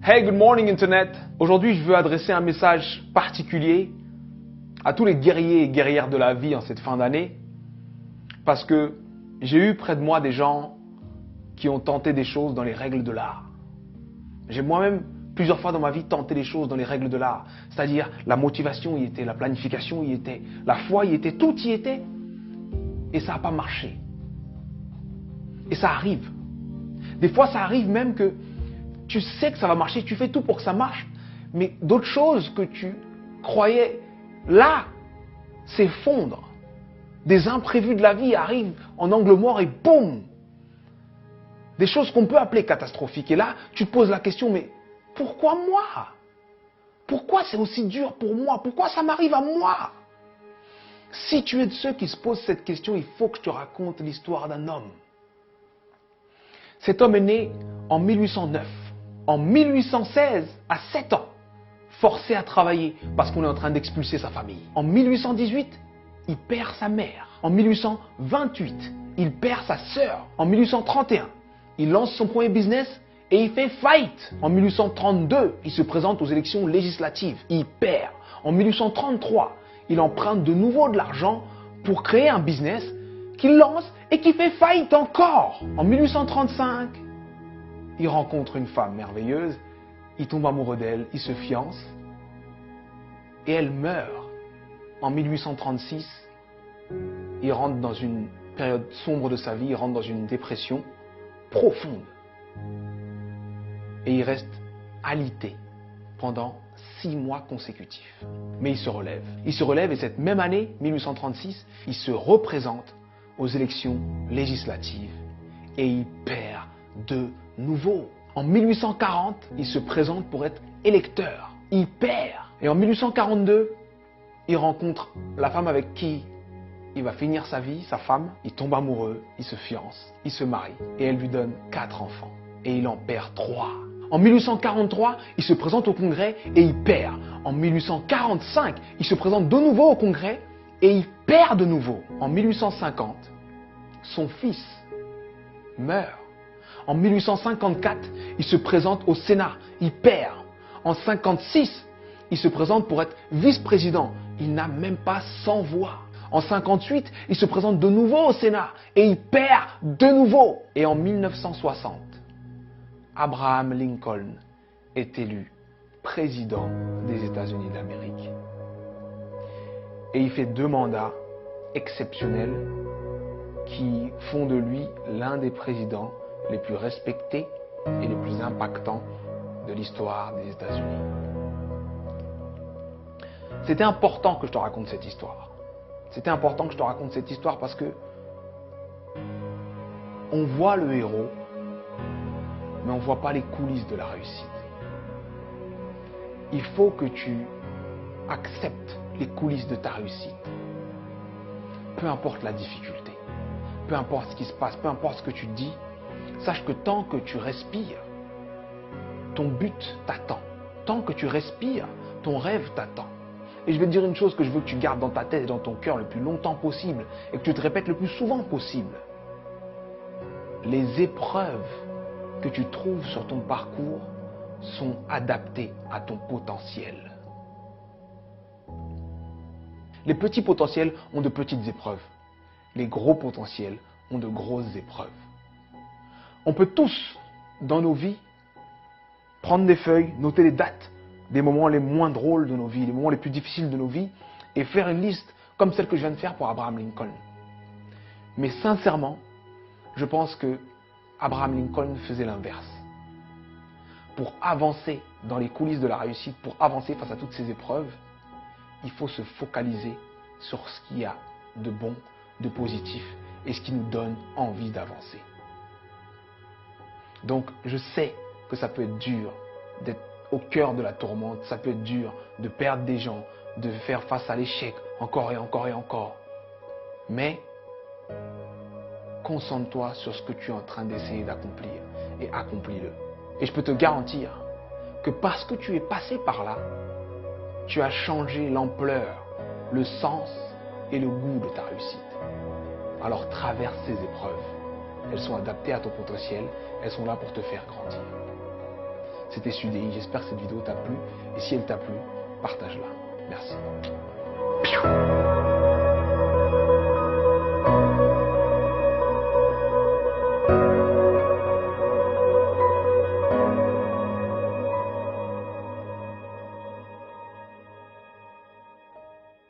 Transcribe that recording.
Hey, good morning Internet. Aujourd'hui, je veux adresser un message particulier à tous les guerriers et guerrières de la vie en cette fin d'année. Parce que j'ai eu près de moi des gens qui ont tenté des choses dans les règles de l'art. J'ai moi-même plusieurs fois dans ma vie tenté des choses dans les règles de l'art. C'est-à-dire la motivation y était, la planification y était, la foi y était, tout y était. Et ça n'a pas marché. Et ça arrive. Des fois, ça arrive même que tu sais que ça va marcher, tu fais tout pour que ça marche, mais d'autres choses que tu croyais là s'effondrent. Des imprévus de la vie arrivent en angle mort et boum! Des choses qu'on peut appeler catastrophiques. Et là, tu te poses la question, mais pourquoi moi? Pourquoi c'est aussi dur pour moi? Pourquoi ça m'arrive à moi? Si tu es de ceux qui se posent cette question, il faut que je te raconte l'histoire d'un homme. Cet homme est né en 1809. En 1816, à 7 ans, forcé à travailler parce qu'on est en train d'expulser sa famille. En 1818, il perd sa mère. En 1828, il perd sa sœur. En 1831, il lance son premier business et il fait faillite. En 1832, il se présente aux élections législatives. Il perd. En 1833, il emprunte de nouveau de l'argent pour créer un business qu'il lance et qui fait faillite encore. En 1835, il rencontre une femme merveilleuse, il tombe amoureux d'elle, il se fiance et elle meurt. En 1836, il rentre dans une période sombre de sa vie, il rentre dans une dépression profonde. Et il reste alité pendant 6 mois consécutifs. Mais il se relève. Il se relève et cette même année, 1836, il se représente aux élections législatives et il perd de nouveau. En 1840, il se présente pour être électeur. Il perd. Et en 1842, il rencontre la femme avec qui il va finir sa vie, sa femme. Il tombe amoureux, il se fiance, il se marie et elle lui donne 4 enfants. Et il en perd 3. En 1843, il se présente au Congrès et il perd. En 1845, il se présente de nouveau au Congrès et il perd de nouveau. En 1850, son fils meurt. En 1854, il se présente au Sénat, il perd. En 1956, il se présente pour être vice-président, il n'a même pas 100 voix. En 1958, il se présente de nouveau au Sénat et il perd de nouveau. Et en 1960, Abraham Lincoln est élu président des États-Unis d'Amérique. Et il fait 2 mandats exceptionnels qui font de lui l'un des présidents les plus respectés et les plus impactants de l'histoire des États-Unis. C'était important que je te raconte cette histoire. C'était important que je te raconte cette histoire parce que on voit le héros, mais on ne voit pas les coulisses de la réussite. Il faut que tu acceptes les coulisses de ta réussite. Peu importe la difficulté, peu importe ce qui se passe, peu importe ce que tu dis, sache que tant que tu respires, ton but t'attend. Tant que tu respires, ton rêve t'attend. Et je vais te dire une chose que je veux que tu gardes dans ta tête et dans ton cœur le plus longtemps possible et que tu te répètes le plus souvent possible. Les épreuves que tu trouves sur ton parcours sont adaptées à ton potentiel. Les petits potentiels ont de petites épreuves. Les gros potentiels ont de grosses épreuves. On peut tous, dans nos vies, prendre des feuilles, noter les dates des moments les moins drôles de nos vies, les moments les plus difficiles de nos vies, et faire une liste comme celle que je viens de faire pour Abraham Lincoln. Mais sincèrement, je pense que Abraham Lincoln faisait l'inverse. Pour avancer dans les coulisses de la réussite, pour avancer face à toutes ces épreuves, il faut se focaliser sur ce qu'il y a de bon, de positif, et ce qui nous donne envie d'avancer. Donc, je sais que ça peut être dur d'être au cœur de la tourmente, ça peut être dur de perdre des gens, de faire face à l'échec encore et encore et encore. Mais, concentre-toi sur ce que tu es en train d'essayer d'accomplir et accomplis-le. Et je peux te garantir que parce que tu es passé par là, tu as changé l'ampleur, le sens et le goût de ta réussite. Alors traverse ces épreuves. Elles sont adaptées à ton potentiel, elles sont là pour te faire grandir. C'était Sudei, j'espère que cette vidéo t'a plu. Et si elle t'a plu, partage-la. Merci.